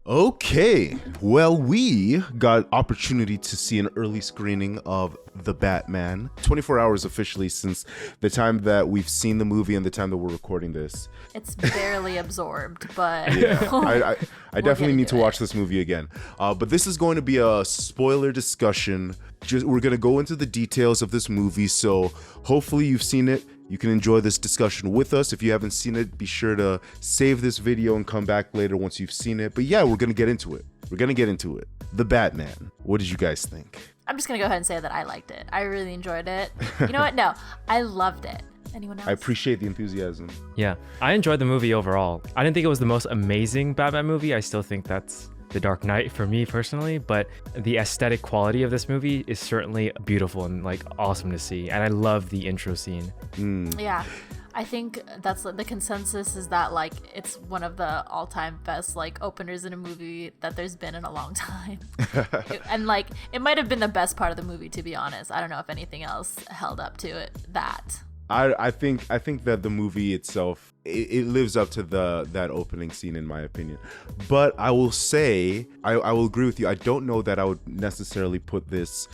Okay, well, we got opportunity to see an early screening of The Batman. 24 hours officially since the time that we've seen the movie and the time that we're recording this. It's barely absorbed, but Yeah, I definitely need to watch this movie again. But this is going to be a spoiler discussion. We're going to go into the details of this movie, so hopefully you've seen it. You can enjoy this discussion with us. If you haven't seen it, be sure to save this video and come back later once you've seen it. But yeah, we're going to get into it. The Batman. What did you guys think? I'm just going to go ahead and say that I liked it. I really enjoyed it. You know what? No, I loved it. Anyone else? I appreciate the enthusiasm. Yeah, I enjoyed the movie overall. I didn't think it was the most amazing Batman movie. I still think that's The Dark Knight for me personally, but the aesthetic quality of this movie is certainly beautiful and like awesome to see. And I love the intro scene. Yeah, I think that's the consensus is that like it's one of the all-time best like openers in a movie that there's been in a long time. And like it might have been the best part of the movie, to be honest. I don't know if anything else held up to it. I think that the movie itself it lives up to that opening scene in my opinion, but I will say I will agree with you. I don't know that I would necessarily put this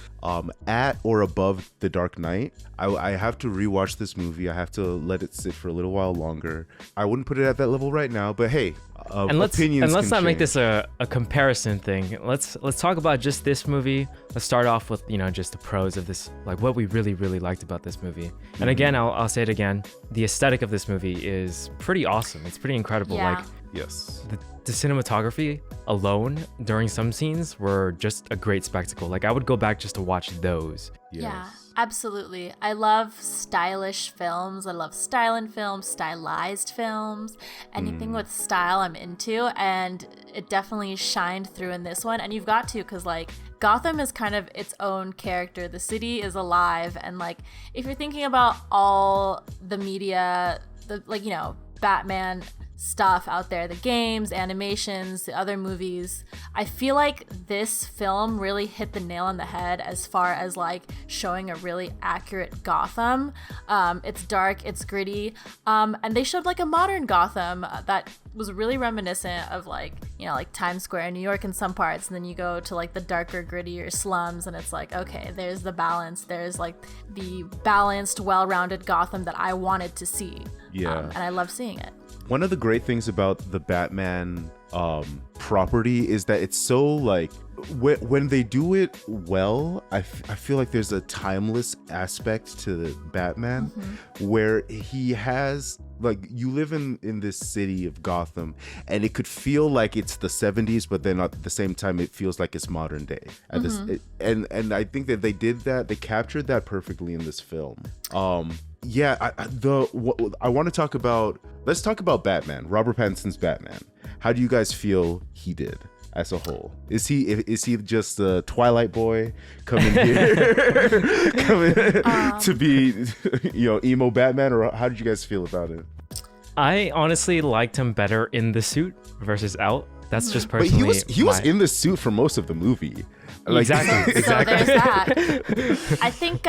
at or above The Dark Knight. I have to rewatch this movie. I have to let it sit for a little while longer. I wouldn't put it at that level right now, but hey, opinions let's not change. make this a comparison thing. Let's talk about just this movie. Let's start off with just the pros of this, like what we really liked about this movie. And again, I'll say it again. The aesthetic of this movie is pretty awesome. It's pretty incredible. Yeah. Like Yes. the cinematography alone during some scenes were just a great spectacle. Like I would go back just to watch those. Yes. Yeah, absolutely. I love stylish films. I love style in films, stylized films. Anything with style I'm into, and it definitely shined through in this one. And you've got to, because like Gotham is kind of its own character. The city is alive, and like if you're thinking about all the media, Batman stuff out there, the games, animations, the other movies, I feel like this film really hit the nail on the head as far as like showing a really accurate Gotham. It's dark, it's gritty, and they showed like a modern Gotham that was really reminiscent of like Times Square in New York in some parts, and then you go to like the darker, grittier slums, and it's like, okay, there's the balance, there's like the balanced, well-rounded Gotham that I wanted to see. Yeah. And I love seeing it. One of the great things about the Batman property is that it's so like when they do it well, I feel like there's a timeless aspect to the Batman where he has like you live in this city of Gotham and it could feel like it's the 70s, but then at the same time it feels like it's modern day. And I think that they did that, they captured that perfectly in this film. Yeah, I want to talk about. Let's talk about Batman. Robert Pattinson's Batman. How do you guys feel he did as a whole? Is he just a Twilight boy coming here, to be emo Batman, or how did you guys feel about it? I honestly liked him better in the suit versus out. That's just personally. But he was in the suit for most of the movie. Like, exactly. So there's that. I think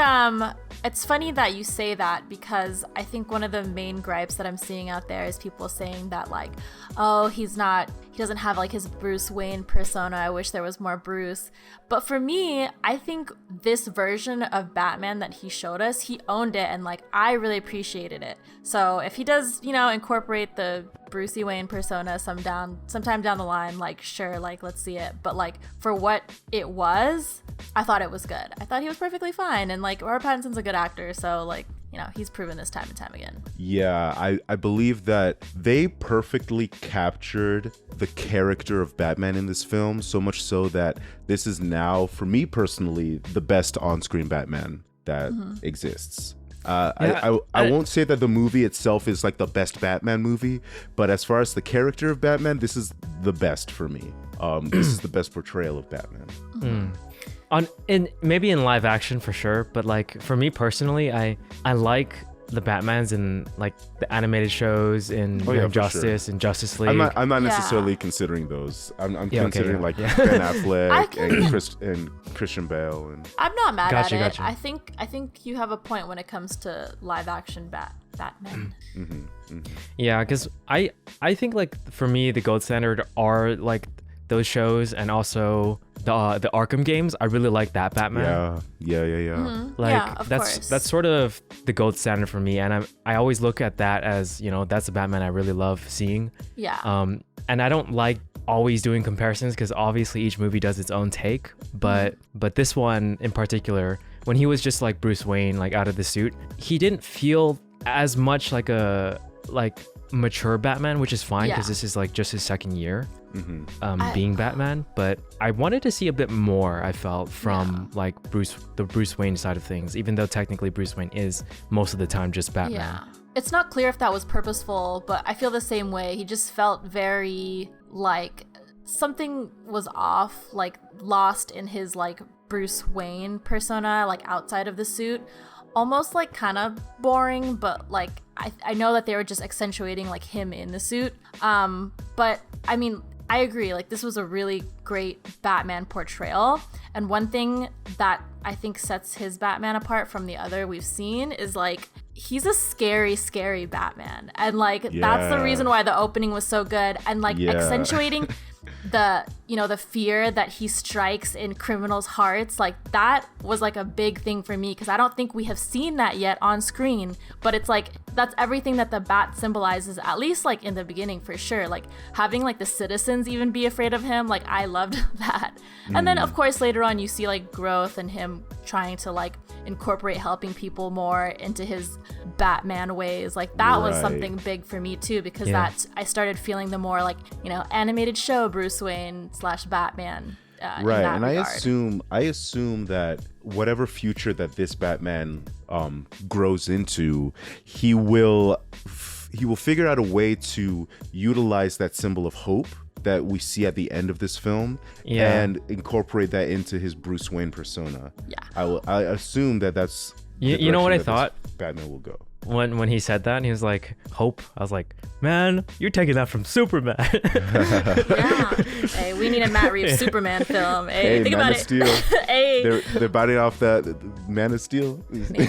it's funny that you say that, because I think one of the main gripes that I'm seeing out there is people saying that like, oh, he doesn't have like his Bruce Wayne persona. I wish there was more Bruce. But for me, I think this version of Batman that he showed us, he owned it, and like I really appreciated it. So if he does, incorporate the Brucey Wayne persona sometime down the line, like sure, like let's see it. But like for what it was, I thought it was good. I thought he was perfectly fine, and like Robert Pattinson's a good actor, so like he's proven this time and time again. Yeah, I believe that they perfectly captured the character of Batman in this film, so much so that this is now, for me personally, the best on-screen Batman that exists. I won't say that the movie itself is like the best Batman movie, but as far as the character of Batman, this is the best for me. This is the best portrayal of Batman. Maybe in live action for sure, but like for me personally, I like the Batmans in like the animated shows in Justice and Justice League. I'm not necessarily considering those. I'm considering Ben Affleck and Christian Bale. And I'm not mad at it. Gotcha. I think you have a point when it comes to live action Batman. Yeah, because I think like for me the gold standard are like those shows, and also the Arkham games. I really like that Batman. Yeah. Mhm. Like Yeah, of course. that's sort of the gold standard for me, and I always look at that as, you know, that's the Batman I really love seeing. Yeah. And I don't like always doing comparisons because obviously each movie does its own take, but this one in particular, when he was just like Bruce Wayne, like out of the suit, he didn't feel as much like a mature Batman, which is fine because this is like just his second year being Batman. But I wanted to see a bit more, I felt, from like the Bruce Wayne side of things, even though technically Bruce Wayne is most of the time just Batman. Yeah. It's not clear if that was purposeful, but I feel the same way. He just felt very like something was off, like lost in his like Bruce Wayne persona, like outside of the suit. Almost like kind of boring, but like I know that they were just accentuating like him in the suit. But I mean, I agree, like this was a really great Batman portrayal. And one thing that I think sets his Batman apart from the other we've seen is like he's a scary Batman. And like that's the reason why the opening was so good, and like accentuating the, you know, the fear that he strikes in criminals' hearts. Like that was like a big thing for me because I don't think we have seen that yet on screen, but it's like that's everything that the bat symbolizes, at least like in the beginning for sure. Like having like the citizens even be afraid of him, like I loved that. And then of course later on you see like growth and him trying to like incorporate helping people more into his Batman ways. Like that was something big for me too, because that's, I started feeling the more like, you know, animated show Bruce Wayne / Batman. Right, and regard. I assume that whatever future that this Batman grows into, he will figure out a way to utilize that symbol of hope that we see at the end of this film and incorporate that into his Bruce Wayne persona. Yeah, I assume that that's you know what I thought Batman will go. When he said that, and he was like, hope, I was like, man, you're taking that from Superman. yeah. Hey, we need a Matt Reeves Superman film. Hey, think Man about of it. Steel. Hey, They're biting off that Man of Steel. maybe.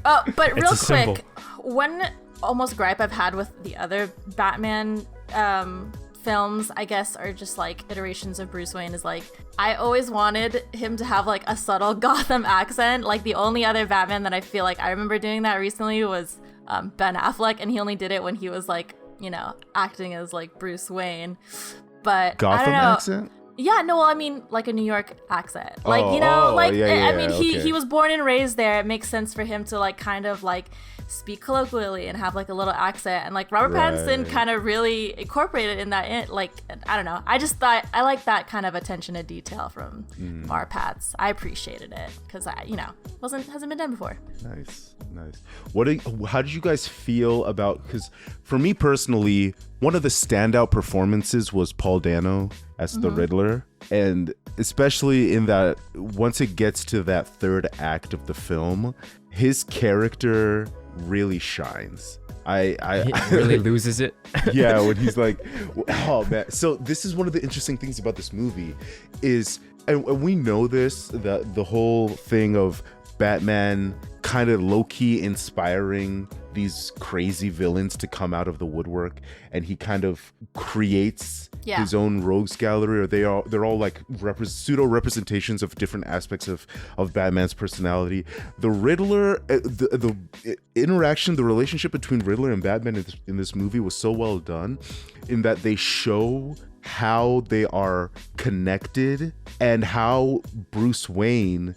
But real a symbol. quick, one almost gripe I've had with the other Batman films, I guess, are just like iterations of Bruce Wayne, is like I always wanted him to have like a subtle Gotham accent. Like the only other Batman that I feel like I remember doing that recently was Ben Affleck, and he only did it when he was like, you know, acting as like Bruce Wayne. But Gotham I don't know. accent? Yeah, no, well, I mean like a New York accent. Like, you know, like I mean he was born and raised there. It makes sense for him to like kind of like speak colloquially and have like a little accent, and like Robert Pattinson kind of really incorporated in that like I don't know, I just thought I like that kind of attention to detail from Mar Pats. I appreciated it because I, you know, hasn't been done before. Nice. How did you guys feel about, because for me personally, one of the standout performances was Paul Dano as the Riddler, and especially in that once it gets to that third act of the film, his character really shines. He really loses it. Yeah, when he's like, oh man. So this is one of the interesting things about this movie is, and we know this, that the whole thing of Batman kind of low-key inspiring these crazy villains to come out of the woodwork, and he kind of creates his own rogues gallery, or they're all like pseudo representations of different aspects of Batman's personality. The Riddler, the interaction, the relationship between Riddler and Batman in this movie was so well done, in that they show how they are connected, and how Bruce Wayne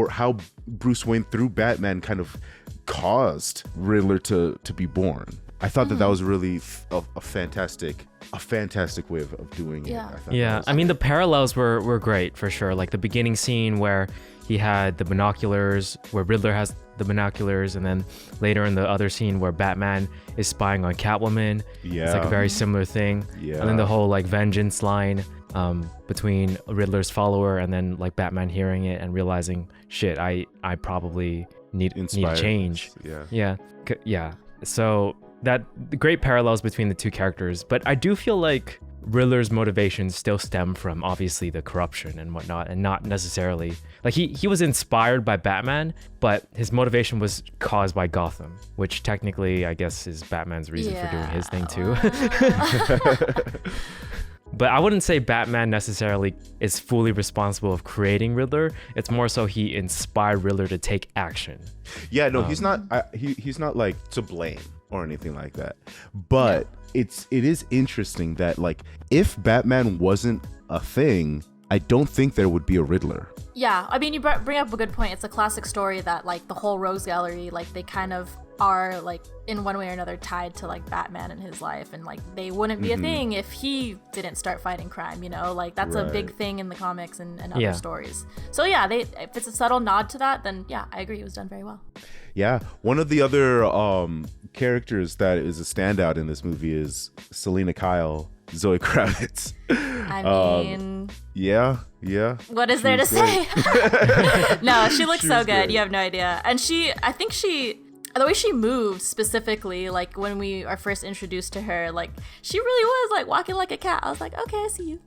how Bruce Wayne through Batman kind of caused Riddler to be born. I thought that was really a fantastic way of doing it. I mean, the parallels were great for sure. Like the beginning scene where he had the binoculars, where Riddler has the binoculars, and then later in the other scene where Batman is spying on Catwoman. It's like a very similar thing. And then the whole like vengeance line between Riddler's follower and then like Batman hearing it and realizing, shit, I probably need to change. Yeah. So that great parallels between the two characters, but I do feel like Riddler's motivations still stem from obviously the corruption and whatnot, and not necessarily like he was inspired by Batman, but his motivation was caused by Gotham, which technically I guess is Batman's reason for doing his thing too. But I wouldn't say Batman necessarily is fully responsible of creating Riddler. It's more so he inspired Riddler to take action. Yeah, no, he's not. He's not like to blame or anything like that. But it is interesting that like if Batman wasn't a thing, I don't think there would be a Riddler. Yeah, I mean, you bring up a good point. It's a classic story that like the whole Rogues Gallery, like they kind of are like in one way or another tied to like Batman and his life, and like they wouldn't be a thing if he didn't start fighting crime, you know, like that's a big thing in the comics and other stories. So yeah, if it's a subtle nod to that, then yeah, I agree, it was done very well. Yeah, one of the other characters that is a standout in this movie is Selena Kyle, Zoe Kravitz. I mean, yeah. What is there to say? No, she looks so good. Great. You have no idea. And I think the way she moved specifically, like when we are first introduced to her, like she really was like walking like a cat. I was like, okay, I see you.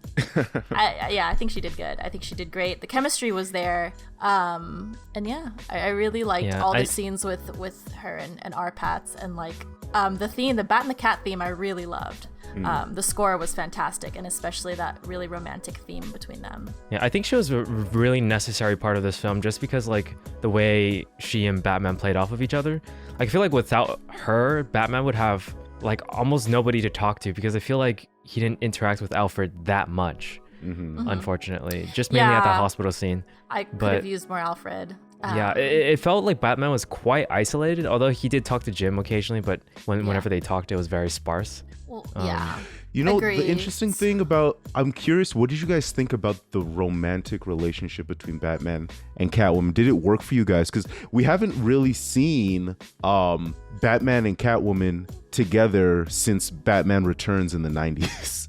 I think she did good. I think she did great. The chemistry was there. And yeah, I really liked all the scenes with her and Arpats, and like the Bat and the Cat theme I really loved. The score was fantastic, and especially that really romantic theme between them. Yeah, I think she was a really necessary part of this film just because like the way she and Batman played off of each other. Like, I feel like without her, Batman would have like almost nobody to talk to, because I feel like he didn't interact with Alfred that much, unfortunately. Just mainly at the hospital scene. I could have used more Alfred. It felt like Batman was quite isolated, although he did talk to Jim occasionally, but whenever they talked, it was very sparse. Well, yeah. You know, the interesting thing about, I'm curious, what did you guys think about the romantic relationship between Batman and Catwoman? Did it work for you guys? Because we haven't really seen Batman and Catwoman together since Batman Returns in the 90s.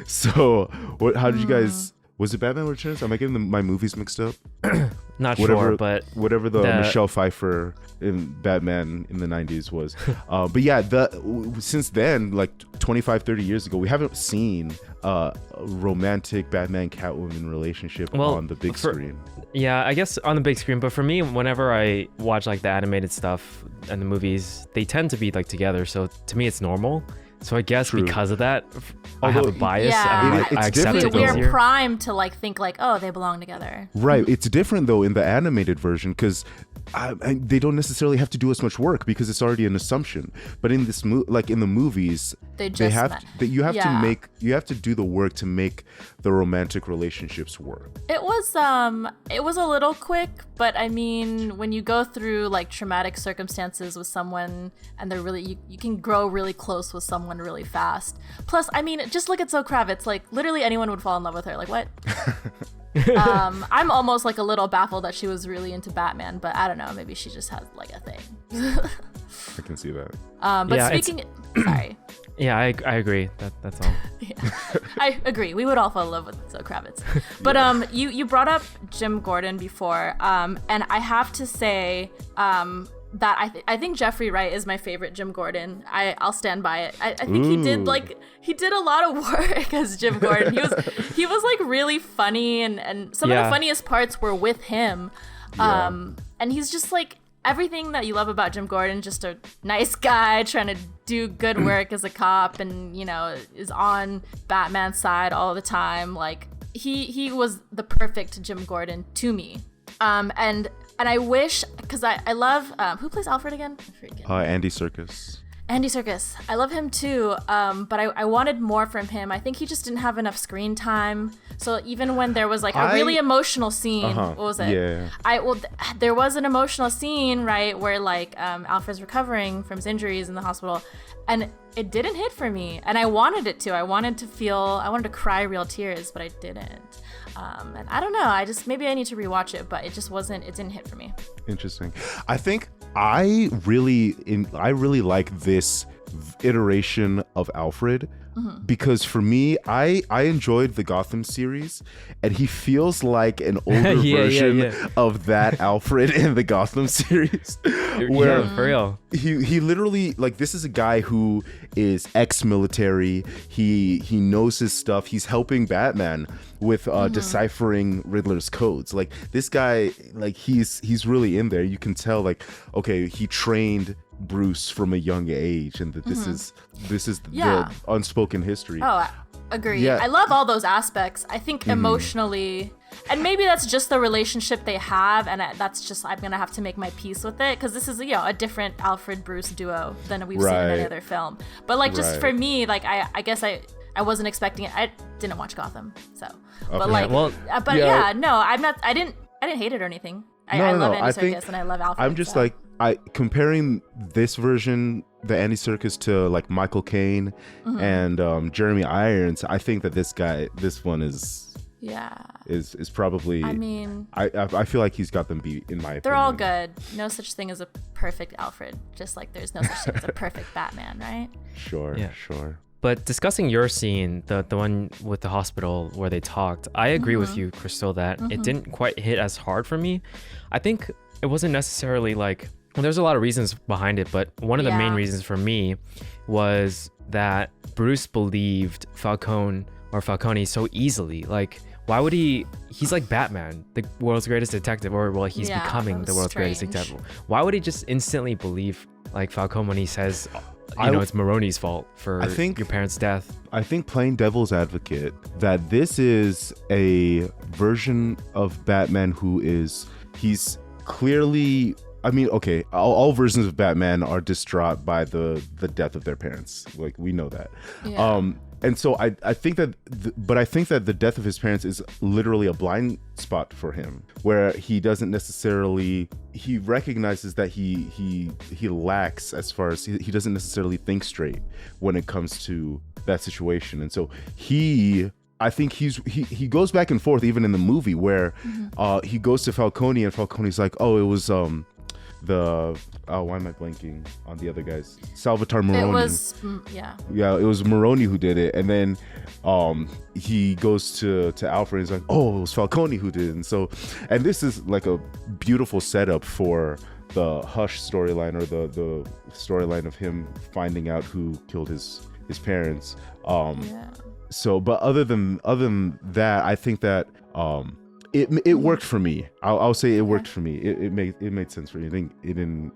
So how did you guys... Was it Batman Returns? Am I getting my movies mixed up? Not sure, but whatever the Michelle Pfeiffer in Batman in the 90s was. But yeah, since then, like 25, 30 years ago, we haven't seen a romantic Batman Catwoman relationship on the big screen. Yeah, I guess on the big screen. But for me, whenever I watch like the animated stuff and the movies, they tend to be like together. So to me, it's normal. So I guess because of that, I have a bias. Yeah. And I accept it We're easier. primed to like think like, oh, they belong together. Right. It's different though in the animated version, because they don't necessarily have to do as much work because it's already an assumption. But in this like in the movies, you have to do the work to make the romantic relationships work. It was a little quick, but I mean, when you go through like traumatic circumstances with someone and they're really you can grow really close with someone really fast. Plus, I mean, just look at Zoe Kravitz. Like literally anyone would fall in love with her. Like what? I'm almost like a little baffled that she was really into Batman, but I don't know. Maybe she just has like a thing. I can see that. But speaking, sorry. Yeah, I agree. That's all. Yeah, I agree. We would all fall in love with Zoe Kravitz. But you brought up Jim Gordon before, and I have to say that I think Jeffrey Wright is my favorite Jim Gordon. I'll stand by it. I think he did a lot of work as Jim Gordon. He was like really funny, and some of the funniest parts were with him. And he's just like everything that you love about Jim Gordon, just a nice guy trying to do good work as a cop, and you know, is on Batman's side all the time. Like he was the perfect Jim Gordon to me. And I wish, because I love, who plays Alfred again? Andy Serkis. Andy Serkis. I love him too, but I wanted more from him. I think he just didn't have enough screen time. So even when there was like a really emotional scene, what was it? Yeah. There was an emotional scene, right, where like Alfred's recovering from his injuries in the hospital, and it didn't hit for me. And I wanted it to. I wanted to cry real tears, but I didn't. And I don't know. Maybe I need to rewatch it, but it didn't hit for me. Interesting. I think I really like this iteration of Alfred, because for me, I enjoyed the Gotham series, and he feels like an older version of that Alfred in the Gotham series. Where for real. He literally, like, this is a guy who is ex-military. He knows his stuff. He's helping Batman with deciphering Riddler's codes. Like, this guy, like, he's really in there. You can tell, like, okay, he trained Bruce from a young age, and that this is Yeah. the unspoken history. Oh, I agree. Yeah. I love all those aspects. I think emotionally, and maybe that's just the relationship they have, and that's just, I'm gonna have to make my peace with it, because this is, you know, a different Alfred Bruce duo than we've seen in any other film. But like, just for me, like, I guess I wasn't expecting it. I didn't watch Gotham, so. But like, well, no, I didn't hate it or anything. I love Andy Serkis and I love Alfred. I'm just like, comparing this version, the Andy Serkis, to like Michael Caine and Jeremy Irons. I think that this one is probably. I mean, I feel like he's got them beat, in my opinion. They're all good. No such thing as a perfect Alfred, just like there's no such thing as a perfect Batman, right? Sure. But discussing your scene, the one with the hospital where they talked, I agree with you, Crystal, that it didn't quite hit as hard for me. I think it wasn't necessarily like, well, there's a lot of reasons behind it, but one of the main reasons for me was that Bruce believed Falcone so easily. Like, why would he's like Batman, the world's greatest detective, or well, he's becoming the world's greatest detective. Why would he just instantly believe like Falcone when he says, you know, it's Maroni's fault for your parents' death? I think, playing devil's advocate, that this is a version of Batman he's clearly, I mean, okay, all versions of Batman are distraught by the death of their parents. Like, we know that. Yeah. And so I think that, but I think that the death of his parents is literally a blind spot for him, where he doesn't necessarily, he recognizes that he lacks, as far as he doesn't necessarily think straight when it comes to that situation. And so I think he goes back and forth even in the movie, where he goes to Falcone, and Falcone's like, oh, it was why am I blanking on the other guys? Salvatore Maroni. It was, it was Maroni who did it. And then he goes to Alfred, and he's like, oh, it was Falcone who did it. And this is like a beautiful setup for the Hush storyline, or the storyline of him finding out who killed his parents. So, but other than that, I think that it worked for me. I'll say it worked for me. It made sense for me. It didn't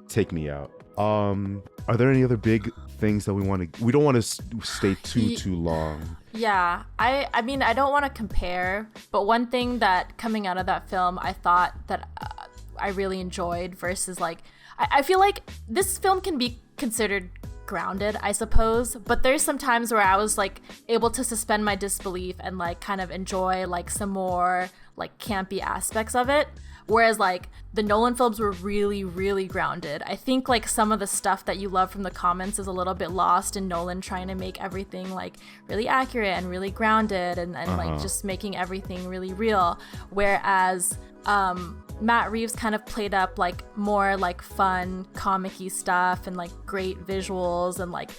take me out. Are there any other big things that we don't want to stay too long? Yeah, I mean, I don't want to compare, but one thing that coming out of that film, I thought that I really enjoyed, versus like, I feel like this film can be considered grounded, I suppose, but there's some times where I was like able to suspend my disbelief and like kind of enjoy like some more like campy aspects of it, whereas like the Nolan films were really, really grounded. I think like some of the stuff that you love from the comments is a little bit lost in Nolan trying to make everything like really accurate and really grounded, and like just making everything really real, whereas Matt Reeves kind of played up like more like fun comic-y stuff and like great visuals and like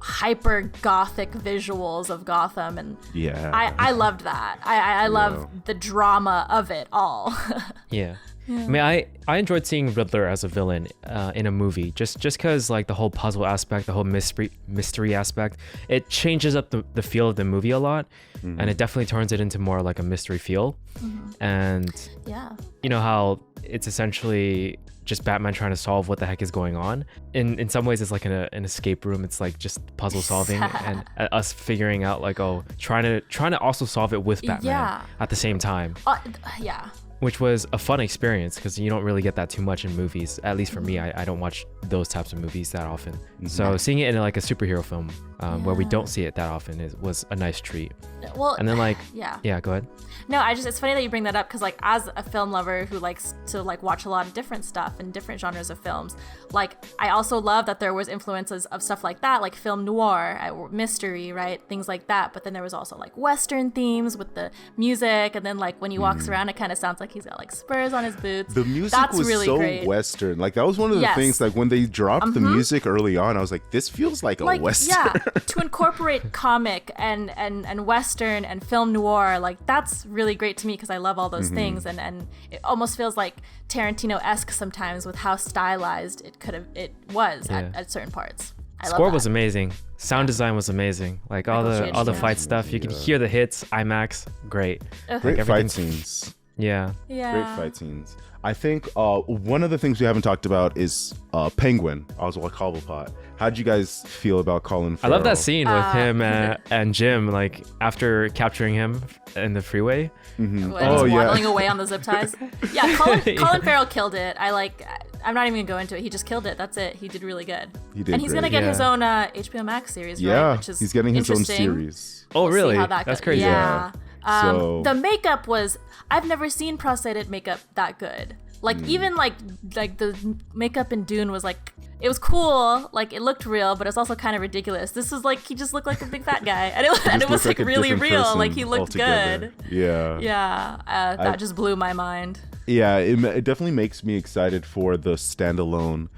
hyper gothic visuals of Gotham, and I loved that. I love the drama of it all. Yeah. I mean, I enjoyed seeing Riddler as a villain in a movie, just because like the whole puzzle aspect, the whole mystery aspect, it changes up the feel of the movie a lot, and it definitely turns it into more like a mystery feel. And you know how it's essentially just Batman trying to solve what the heck is going on. In some ways, it's like an escape room. It's like just puzzle solving and us figuring out like, trying to also solve it with Batman at the same time. Which was a fun experience, because you don't really get that too much in movies. At least for me, I don't watch those types of movies that often. So seeing it in like a superhero film where we don't see it that often was a nice treat. Well, and then like, go ahead. No, it's funny that you bring that up, because like as a film lover who likes to like watch a lot of different stuff and different genres of films, like I also love that there was influences of stuff like that, like film noir, mystery, right, things like that. But then there was also like Western themes with the music, and then like when he walks around, it kind of sounds like he's got like spurs on his boots. The music was really so great. Western. Like that was one of the things. Like when they dropped the music early on, I was like, this feels like a Western. Yeah, to incorporate comic and Western and film noir, like that's really great to me, because I love all those things, and it almost feels like Tarantino-esque sometimes with how stylized it was at certain parts. Score was amazing. Sound design was amazing. Like all the fight stuff, you could hear the hits. IMAX, great. Great fight scenes. Yeah. Yeah. Great fight scenes. I think one of the things we haven't talked about is Penguin, Oswald Cobblepot. How'd you guys feel about Colin I Farrell? love that scene with him and Jim, like after capturing him in the freeway. Mm-hmm. When he's waddling away on the zip ties. Yeah, Colin Farrell killed it. I'm not even gonna go into it. He just killed it. That's it. He did really good. He did and he's great. gonna get his own HBO Max series, Yeah, right? Which is he's getting his own interesting. series. Oh, We'll see really? how that That's goes. crazy. Yeah. So- The makeup was. I've never seen prosthetic makeup that good. Like even like the makeup in Dune was like. It was cool, like it looked real, but it's also kind of ridiculous. This was like he just looked like a big fat guy, and it was like a really different real. person Like he looked altogether. good. Yeah. Yeah, that just blew my mind. Yeah, it definitely makes me excited for the standalone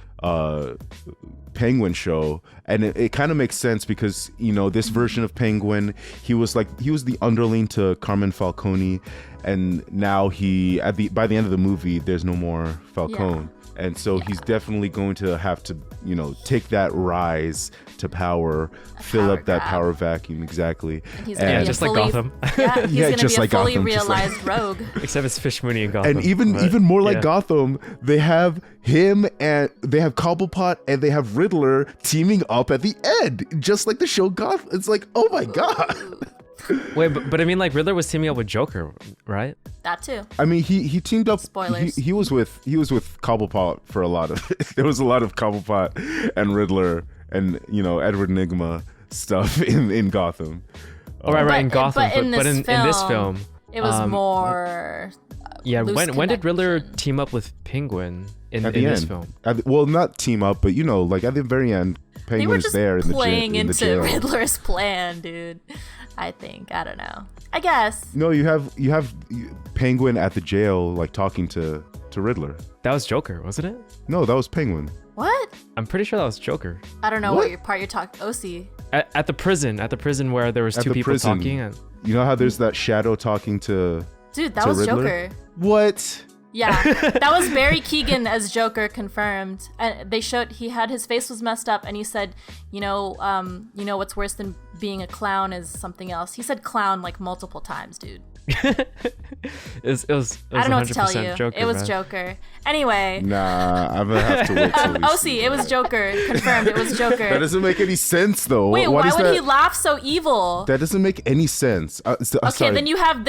Penguin show, and it kind of makes sense because this version of Penguin, he was the underling to Carmen Falcone, and now by the end of the movie, there's no more Falcone. And so he's definitely going to have to, take that rise to power, fill up that power vacuum. Exactly. And he's gonna be just like Gotham. Yeah, he's gonna just be a like fully Gotham, just like- realized rogue. Except it's Fish Mooney and Gotham. And even more like yeah. Gotham, they have him and they have Cobblepot and they have Riddler teaming up at the end, just like the show Gotham. It's like, oh my god. Wait, but I mean, like Riddler was teaming up with Joker, right? That too. I mean, he teamed up. Spoilers. He was with Cobblepot for a lot of. There was a lot of Cobblepot and Riddler and Edward Nygma stuff in Gotham. Oh, right, in Gotham. But in this film, it was more. Yeah, loose when did Riddler connection. team up with Penguin in At the this end. film? Well, not team up, but like at the very end, They were Penguin's just there in the playing in the into jail. Riddler's plan, dude. I think. I don't know. I guess. No, you have Penguin at the jail, like talking to Riddler. That was Joker, wasn't it? No, that was Penguin. What? I'm pretty sure that was Joker. I don't know What? what your part you're talking. OC. At the prison where there was At two the people prison. talking. And You know how there's that shadow talking to Dude, that to was Riddler? Joker. What? Yeah, that was Barry Keoghan as Joker confirmed. And they showed he had his face was messed up, and he said, what's worse than being a clown is something else. He said clown like multiple times, dude. it was I don't know what to tell 100% you. Joker, It was man. Joker. Anyway, Nah, I'm gonna have to wait till we OC, see it was that. Joker. Confirmed, it was Joker. That doesn't make any sense, though. Wait, What why is would that? he laugh so evil? That doesn't make any sense. Okay, sorry. then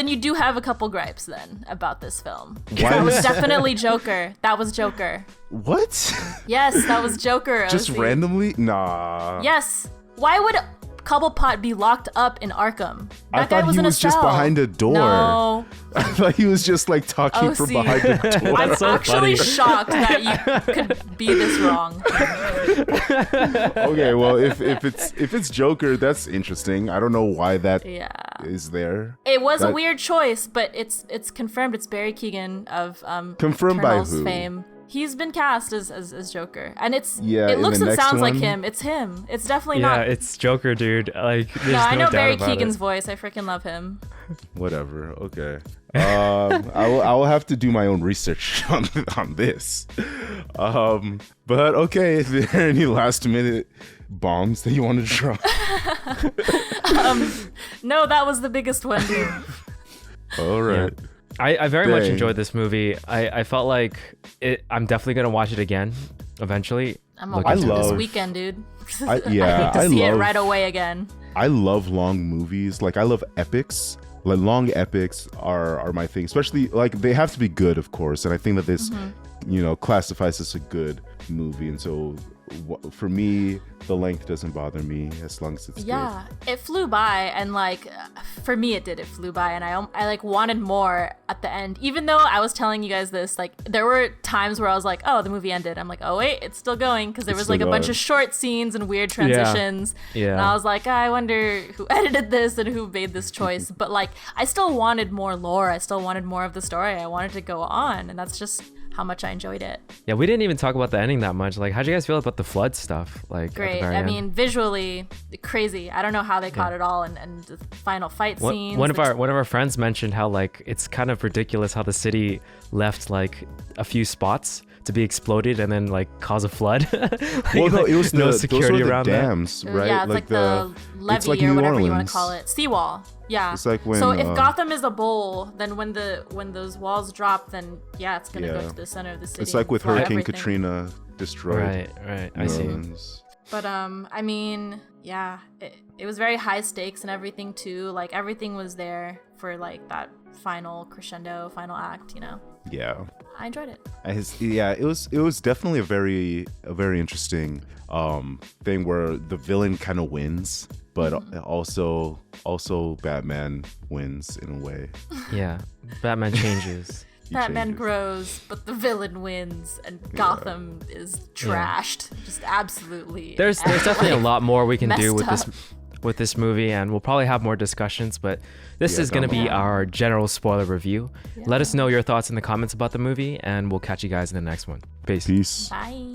you do have a couple gripes then about this film. Why That was is- definitely Joker. That was Joker. What? Yes, that was Joker. Just OC. randomly? Nah. Yes. Why would Cobblepot be locked up in Arkham? I That guy thought was he in a was just cell. behind a door. No, I thought he was just like talking from OC. behind the door. I'm so actually funny. shocked that you could be this wrong. Okay, well, if it's Joker, that's interesting. I don't know why that Yeah. is there. It was a That- weird choice, but it's confirmed. It's Barry Keoghan of Confirmed by Eternals who? fame. He's been cast as Joker, and it's Yeah, it in looks the and next sounds like one? him. It's him. It's definitely Yeah, not. it's Joker, dude. Like, there's No, I know doubt Barry about it. Keoghan's voice. I freaking love him. Whatever. Okay. I will have to do my own research on this. But okay. Is there any last minute bombs that you want to drop? No, that was the biggest one, dude. All right. I very much Dang. enjoyed this movie. I felt like I'm definitely gonna watch it again eventually. I'm gonna Look watch into it this love- weekend, dude. Yeah, I I need to see it love- right away again. I love long movies. Like I love epics. Like long epics are my thing. Especially like they have to be good, of course. And I think that this, classifies as a good movie. And so for me, the length doesn't bother me as long as it's Yeah, it flew by, and like for me, it flew by, and I like wanted more at the end. Even though I was telling you guys this, like there were times where I was like, oh, the movie ended. I'm like, oh wait, it's still going because there It's was still like a bunch going. of short scenes and weird transitions. Yeah. And I was like, I wonder who edited this and who made this choice. But like, I still wanted more lore. I still wanted more of the story. I wanted to go on, and that's just how much I enjoyed it. Yeah, we didn't even talk about the ending that much. Like, how'd you guys feel about the flood stuff? Like, at the Great. very I end? mean, visually crazy. I don't know how they caught it all, and the final fight scenes. One of our friends mentioned how like it's kind of ridiculous how the city left like a few spots to be exploded and then like cause a flood. Like, Well, no, it was no those security were the around that. dams, right? Yeah, it's like the levee it's like or New whatever you want Orleans. to call it. Seawall. Yeah. It's like when so if Gotham is a bowl, then when those walls drop, then yeah, it's gonna go to the center of the city. It's like with and flood Hurricane everything. Katrina destroyed. Right. New I see. Orleans. But I mean, yeah, it was very high stakes and everything too. Like everything was there for like that final crescendo, final act. You know. Yeah. I enjoyed it. It was definitely a very interesting thing where the villain kind of wins, but also Batman wins in a way. Yeah, Batman changes. Batman changes. grows, but the villain wins, and Gotham is trashed. Just absolutely. There's definitely a lot more we can do messed with this movie, and we'll probably have more discussions, but this is going to be our general spoiler review. Let us know your thoughts in the comments about the movie, and we'll catch you guys in the next one. Peace. Peace. Bye.